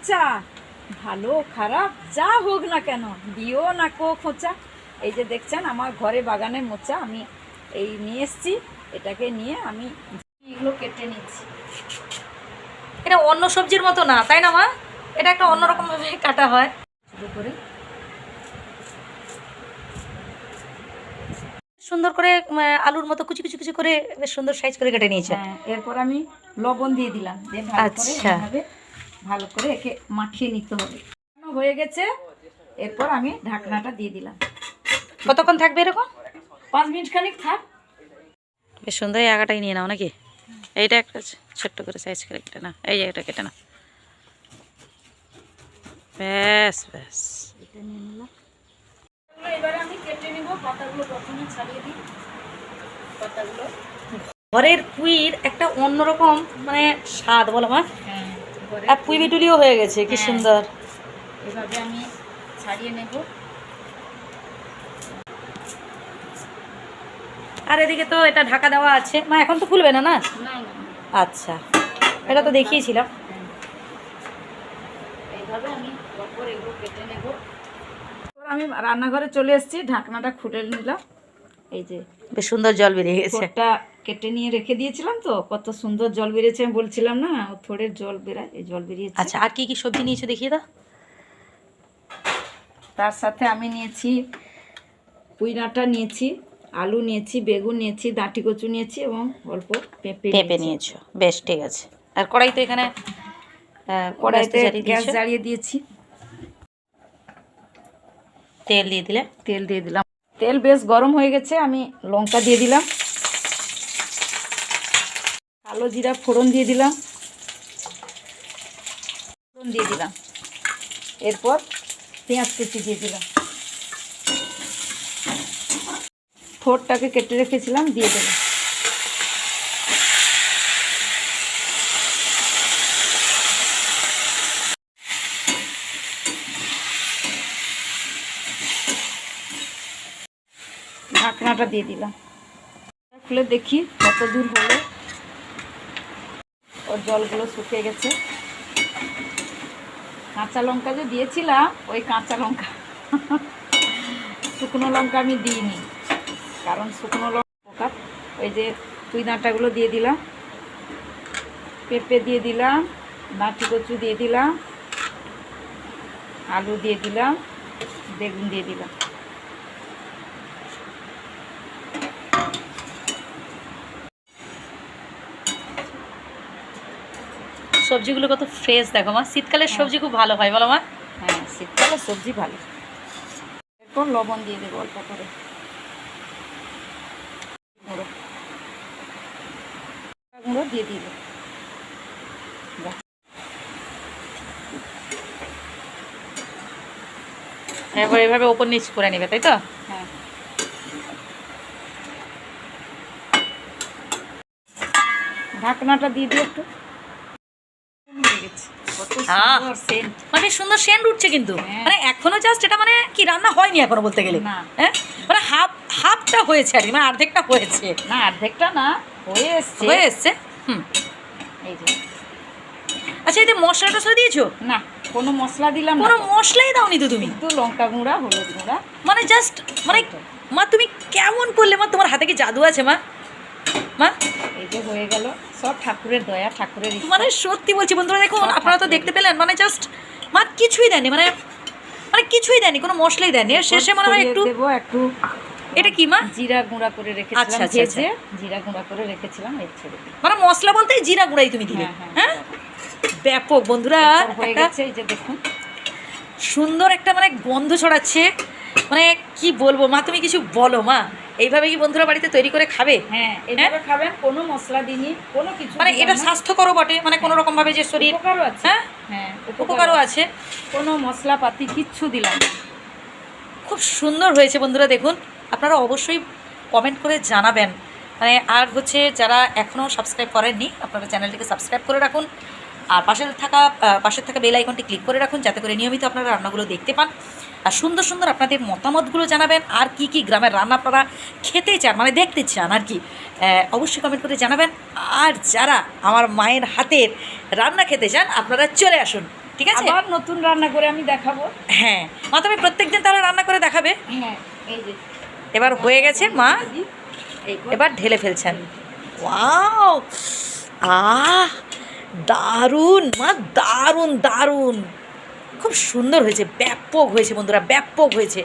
মোচা, ভালো খারাপ যা হোক না কেন, দিও না কো খোঁচা। এই যে দেখছেন আমার ঘরে বাগানে মোচা, আমি এই নিয়ে এসছি। এটাকে নিয়ে আমি এগুলো কেটে নিচ্ছি। এটা অন্য সবজির মতো না, তাই না মা? এটা একটা অন্যরকম ভাবে কাটা হয়। শুরু করে সুন্দর করে আলুর মতো কুচি কুচি কুচি করে বেশ সুন্দর সাইজ করে কেটে নিয়েছে। হ্যাঁ, এরপর আমি লবণ দিয়ে দিলাম, দিয়ে ভালো করে আচ্ছা। এইভাবে ভালো করে একে মাখিয়ে নিতে হবে। হয়ে গেছে, এরপর আমি ঢাকনাটা দিয়ে দিলাম। কতক্ষণ থাকবে এরকম? 5 মিনিট খানিক থাক। বেশ সুন্দর। এই আগাটাই নিয়ে নাও নাকি? এইটা একটা ছোট্ট করে সাইজ করে কেটে না, এই যে এটা কেটে না। ব্যাস ব্যাস। এটা নিয়ে নিলাম। এবারে আমি কেটে নিব। পাতাগুলো প্রথমে ছাড়িয়ে দিই। পাতাগুলো ঘরের পুঁইর একটা অন্যরকম মানে স্বাদ, বলো মা। হ্যাঁ, আর পুঁই বিটুলিও হয়ে গেছে, কি হ্যাঁ, সুন্দর। এভাবে আমি ছাড়িয়ে নেব। আর এদিকে তো এটা ঢাকা দেওয়া আছে মা, এখন তো খুলবে না না? না না না, আচ্ছা, এটা তো দেখিয়েছিলাম। হ্যাঁ, এইভাবে আমি পরপর এগুলো কেটে নেব। আমি রান্নাঘরে চলে এসেছি, ঢাকনাটা খুলে নিলাম। এই যে বেশ সুন্দর জল বেরিয়ে গেছে। থোড়টা কেটে নিয়ে রেখে দিয়েছিলাম, তো কত সুন্দর জল বেরিয়েছে। আমি বলছিলাম না ও থোড়ের জল বেরায়, এই জল বেরিয়েছে। আচ্ছা, আর কি কি সবজি নিয়েছো দেখিয়ে দাও। তার সাথে আমি নিয়েছি পুঁই ডাঁটা নিয়েছি, আলু নিয়েছি, বেগুন নিয়েছি, দাঁটি কচু নিয়েছি এবং অল্প পেঁপে পেঁপে নিয়েছি। নিয়েছো, বেশ ঠিক আছে। আর কড়াই তো এখানে কড়াইতে গ্যাস দিয়েছো। জ্বালিয়ে দিয়েছি, তেল দিয়ে দিলে। তেল দিয়ে দিলাম। তেল বেশ গরম হয়ে গেছে, আমি লঙ্কা দিয়ে দিলাম, কালো জিরা ফোড়ন দিয়ে দিলাম, ফোড়ন দিয়ে দিলাম। এরপর পেঁয়াজ কুচি দিয়ে দিলাম, থোড়টাকে কেটে রেখেছিলাম দিয়ে দিলাম। ঢাকনাটা দিয়ে দিলাম। খুলে দেখি কত দূর হলো। ওর জলগুলো শুকিয়ে গেছে। কাঁচা লঙ্কা যে দিয়েছিলাম, ওই কাঁচা লঙ্কা শুকনো লঙ্কা আমি দিইনি, কারণ শুকনো লঙ্কা পোকা। ওই যে পুঁই ডাঁটাগুলো দিয়ে দিলাম, পেঁপে দিয়ে দিলাম, দাঁটি কচু দিয়ে দিলাম, আলু দিয়ে দিলাম, বেগুন দিয়ে দিলাম। সবজিগুলো কত ফ্রেশ দেখো মা, শীতকালের সবজি খুব ভালো হয়, বলো মা। হ্যাঁ, শীতকালে সবজি ভালো। এরপর লবণ দিয়ে দেবো অল্প করে, গুঁড়ো গুঁড়ো দিয়ে দিল। এবার এভাবে ওপর নিচ করে নেবে, তাই তো? হ্যাঁ, ঢাকনাটা দিয়ে দিই একটু। হয়ে গেছে, কত সুন্দর সেন্ট। মানে সুন্দর সেন্ট উঠছে কিন্তু। হ্যাঁ। মানে এখনো জাস্ট এটা মানে কি রান্না হয়নি এখনো বলতে গেলে। না। হ্যাঁ, মানে হাফটা হয়েছে আর কি, মানে অর্ধেকটা হয়েছে। না, অর্ধেকটা না, হয়ে এসছে। হয়ে এসছে। হুম। এই যে, আচ্ছা, এতে মশলা টসলা দিয়েছো? না কোনো মশলা দিলাম না, কোনো মশলাই দাওনি তো তুমি? একটু লঙ্কা গুঁড়া, হলুদ গুঁড়া। মানে জাস্ট মানে মা তুমি কেমন করলে মা? তোমার হাতে কি জাদু আছে মা? মা এই যে হয়ে গেল, সব ঠাকুরের দয়া, ঠাকুরের ইচ্ছা। মানে সত্যি বলছি বন্ধুরা, দেখুন সব আপনারা তো ঠাকুরের দেখতে পেলেন, মানে জাস্ট মা কিছুই দেয়নি, মানে মানে কিছুই দেয়নি, কোনো মশলাই দেয়নি। আর শেষে মনে হয় একটু দেবো একটু। এটা কি মা? জিরা গুঁড়া করে রেখেছিলাম, আচ্ছা, আচ্ছা, ভেজে জিরা গুঁড়া করে রেখেছিলাম, এই ছেড়ে দিই। মানে মশলা বলতে জিরা গুঁড়াই তুমি দিলে? হ্যাঁ, হ্যাঁ, ব্যাপক বন্ধুরা। হয়ে একটা গেছে, এই যে দেখুন সুন্দর একটা মানে গন্ধ ছড়াচ্ছে। মানে কি বলবো মা, তুমি কিছু বলো মা। এইভাবে কি বন্ধুরা বাড়িতে তৈরি করে খাবে? হ্যাঁ, এইভাবে খাবেন, কোনো মশলা দিইনি, কোনো কিছু মানে দিলাম এটা না। স্বাস্থ্যকরও বটে, মানে কোনো রকম ভাবে যে শরীর উপকারও আছে। হ্যাঁ হ্যাঁ, উপকারও আছে। কোনো মশলাপাতি কিচ্ছু দিলাম না। খুব সুন্দর হয়েছে বন্ধুরা, দেখুন আপনারা অবশ্যই কমেন্ট করে জানাবেন। মানে আর হচ্ছে যারা এখনও সাবস্ক্রাইব করেননি, আপনারা চ্যানেলটিকে সাবস্ক্রাইব করে রাখুন। আর পাশের থাকা বেল আইকনটি ক্লিক করে রাখুন, যাতে করে নিয়মিত আপনারা রান্নাগুলো দেখতে পান। আর সুন্দর সুন্দর আপনাদের মতামতগুলো জানাবেন। আর কি কি গ্রামের রান্না আপনারা খেতে চান, মানে দেখতে চান আর কি, অবশ্যই কমেন্ট করে জানাবেন। আর যারা আমার মায়ের হাতের রান্না খেতে চান, আপনারা চলে আসুন। ঠিক আছে? আবার নতুন রান্না করে আমি দেখাবো। হ্যাঁ মা, তুমি প্রত্যেকদিন তাহলে রান্না করে দেখাবে। হ্যাঁ এই যে এবার হয়ে গেছে মা, এই এবার ঢেলে ফেলছেন। ওয়াও, আহ দারুণ মা, দারুণ দারুণ, খুব সুন্দর হয়েছে, ব্যাপক হয়েছে বন্ধুরা, ব্যাপক হয়েছে।